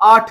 8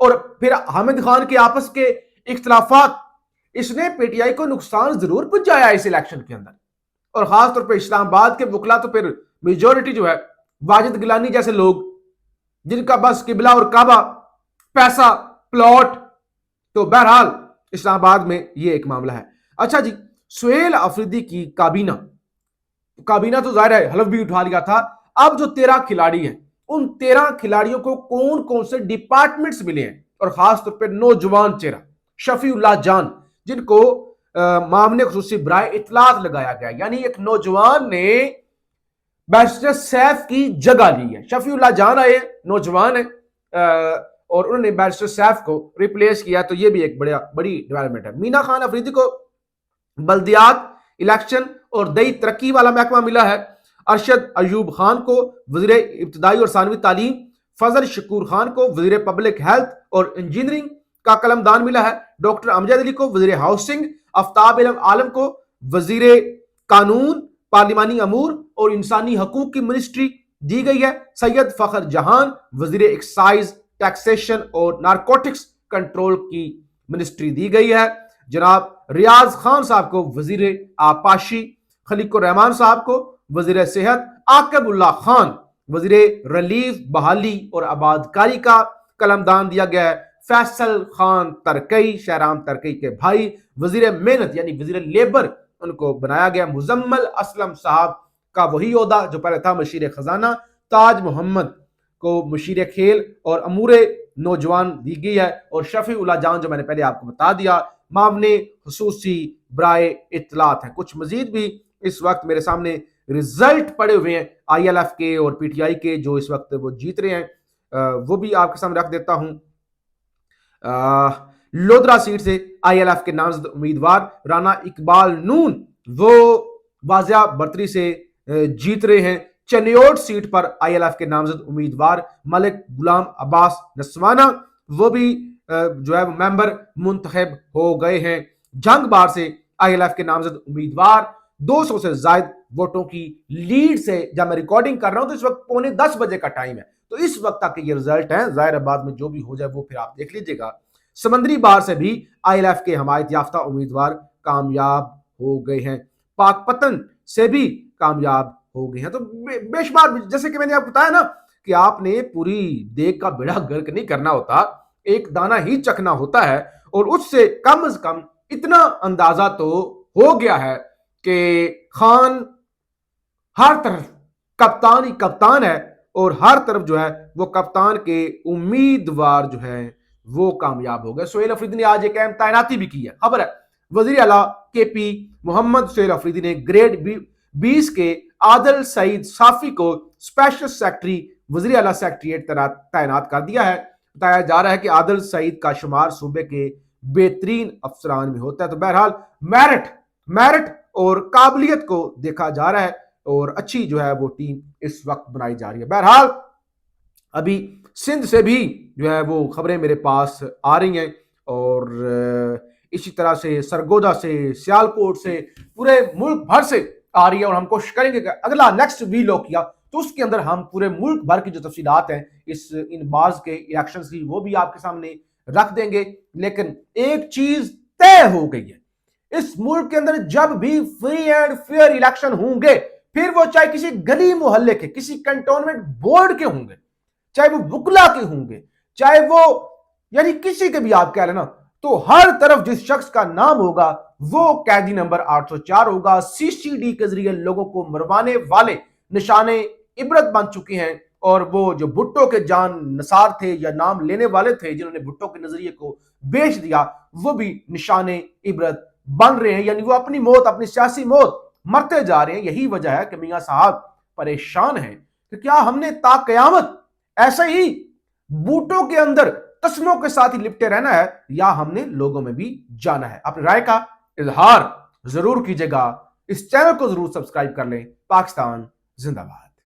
اور پھر حامد خان کے آپس کے اختلافات، اس نے پی ٹی آئی کو نقصان ضرور پہنچایا اس الیکشن کے اندر، اور خاص طور پہ اسلام آباد کے وکلا تو پھر میجورٹی جو ہے واجد گیلانی جیسے لوگ جن کا بس قبلہ اور کعبہ، پیسہ، پلاٹ، تو بہرحال اسلام آباد میں یہ ایک معاملہ ہے۔ اچھا جی، سہیل افریدی کی کابینہ تو ظاہر ہے حلف بھی اٹھا لیا تھا، اب جو 13 کھلاڑی ہیں ان 13 کھلاڑیوں کو کون کون سے ڈپارٹمنٹس ملے ہیں، اور خاص طور پہ نوجوان چہرہ شفیع اللہ جان جن کو معاون خصوصی برائے اطلاعات لگایا گیا، یعنی ایک نوجوان نے بیرسٹر سیف کی جگہ لی ہے۔ شفیع اللہ جان آئے، نوجوان ہیں، اور انہوں نے بیرسٹر سیف کو ریپلیس کیا، تو یہ بھی ایک بڑی ڈیولپمنٹ ہے۔ مینا خان افریدی کو بلدیات، الیکشن اور دیہی ترقی والا محکمہ ملا ہے۔ ارشد ایوب خان کو وزیر ابتدائی اور ثانوی تعلیم، فضل شکور خان کو وزیر پبلک ہیلتھ اور انجینئرنگ کا قلمدان ملا ہے۔ ڈاکٹر امجد علی کو وزیر ہاؤسنگ، آفتاب عالم کو وزیر قانون، پارلیمانی امور اور انسانی حقوق کی منسٹری دی گئی ہے۔ سید فخر جہان وزیر ایکسائز، ٹیکسیشن اور نارکوٹکس کنٹرول کی منسٹری دی گئی ہے۔ جناب ریاض خان صاحب کو وزیر آبپاشی، خلیق الرحمان صاحب کو وزیر صحت، عاقب اللہ خان وزیر ریلیف، بحالی اور آبادکاری کا قلمدان دیا گیا ہے۔ فیصل خان ترکی، شہرام ترکی کے بھائی، وزیر محنت یعنی وزیر لیبر ان کو بنایا گیا۔ مزمل اسلم صاحب کا وہی عہدہ جو پہلے تھا، مشیر خزانہ۔ تاج محمد کو مشیر کھیل اور امور نوجوان دی گئی ہے، اور شفیع اللہ جان جو میں نے پہلے آپ کو بتا دیا معاون خصوصی برائے اطلاعات ہیں۔ کچھ مزید بھی اس وقت میرے سامنے رزلٹ پڑے ہوئے ہیں آئی ایل ایف کے اور پی ٹی آئی کے، جو اس وقت وہ جیت رہے ہیں، وہ بھی آپ کے سامنے رکھ دیتا ہوں۔ لودرا سیٹ سے آئی ایل ایف کے نامزد امیدوار رانا اقبال نون وہ واضح برتری سے جیت رہے ہیں۔ چنیوٹ سیٹ پر آئی ایل ایف کے نامزد امیدوار ملک غلام عباس نسوانہ وہ بھی جو ہے ممبر منتخب ہو گئے ہیں۔ جنگ بار سے آئی ایل ایف کے نامزد امیدوار 200 سے زائد ووٹوں کی لیڈ سے، جب میں ریکارڈنگ کر رہا ہوں تو اس وقت 9:45 بجے کا ٹائم ہے، تو اس وقت تک یہ رزلٹ ہیں، ظاہر بعد میں جو بھی ہو جائے وہ پھر آپ دیکھ لیجئے گا۔ سمندری بار سے بھی آئی ایل ایف کے حمایت یافتہ امیدوار کامیاب ہو گئے ہیں۔ پاک پتن سے بھی کامیاب ہو گئے ہیں۔ تو بے شمار، جیسے کہ میں نے آپ کو بتایا نا کہ آپ نے پوری دیگ کا بیڑا گرک نہیں کرنا ہوتا، ایک دانہ ہی چکھنا ہوتا ہے، اور اس سے کم از کم اتنا اندازہ تو ہو گیا ہے کہ خان ہر طرف کپتان ہی کپتان ہے، اور ہر طرف جو ہے وہ کپتان کے امیدوار جو ہے وہ کامیاب ہو گئے۔ سہیل افریدی نے آج ایک اہم تعیناتی بھی کی ہے، خبر ہے وزیر اعلیٰ کے پی محمد سہیل افریدی نے گریڈ 20 کے عادل سعید صافی کو اسپیشل سیکرٹری وزیر اعلیٰ سیکریٹریٹ تعینات کر دیا ہے۔ بتایا جا رہا ہے کہ عادل سعید کا شمار صوبے کے بہترین افسران میں ہوتا ہے، تو بہرحال میرٹ اور قابلیت کو دیکھا جا رہا ہے، اور اچھی جو ہے وہ ٹیم اس وقت بنائی جا رہی ہے۔ بہرحال ابھی سندھ سے بھی جو ہے وہ خبریں میرے پاس آ رہی ہیں، اور اسی طرح سے سرگودا سے، سیالکوٹ سے، پورے ملک بھر سے آ رہی ہے، اور ہم کوشش کریں گے کہ اگلا نیکسٹ ویلوگ کیا تو اس کے اندر ہم پورے ملک بھر کی جو تفصیلات ہیں ان بعض کے الیکشنز کی وہ بھی آپ کے سامنے رکھ دیں گے۔ لیکن ایک چیز طے ہو گئی ہے، اس ملک کے اندر جب بھی فری اینڈ فیئر الیکشن ہوں گے، پھر وہ چاہے کسی گلی محلے کے، کسی کنٹونمنٹ بورڈ کے ہوں گے، چاہے وہ وکلا کے ہوں گے، چاہے وہ یعنی کسی کے بھی آپ کہہ لینا، تو ہر طرف جس شخص کا نام ہوگا وہ قیدی نمبر 804 ہوگا۔ سی سی ڈی کے ذریعے لوگوں کو مروانے والے نشانے عبرت بن چکے ہیں، اور وہ جو بھٹو کے جان نثار تھے یا نام لینے والے تھے جنہوں نے بھٹو کے نظریے کو بیچ دیا، وہ بھی نشانے عبرت بن رہے ہیں، یعنی وہ اپنی موت، اپنی سیاسی موت مرتے جا رہے ہیں۔ یہی وجہ ہے کہ میاں صاحب پریشان ہیں کہ کیا ہم نے تا قیامت ایسے ہی بوٹوں کے اندر قسموں کے ساتھ ہی لپٹے رہنا ہے، یا ہم نے لوگوں میں بھی جانا ہے؟ اپنی رائے کا اظہار ضرور کیجیے گا، اس چینل کو ضرور سبسکرائب کر لیں۔ پاکستان زندہ باد۔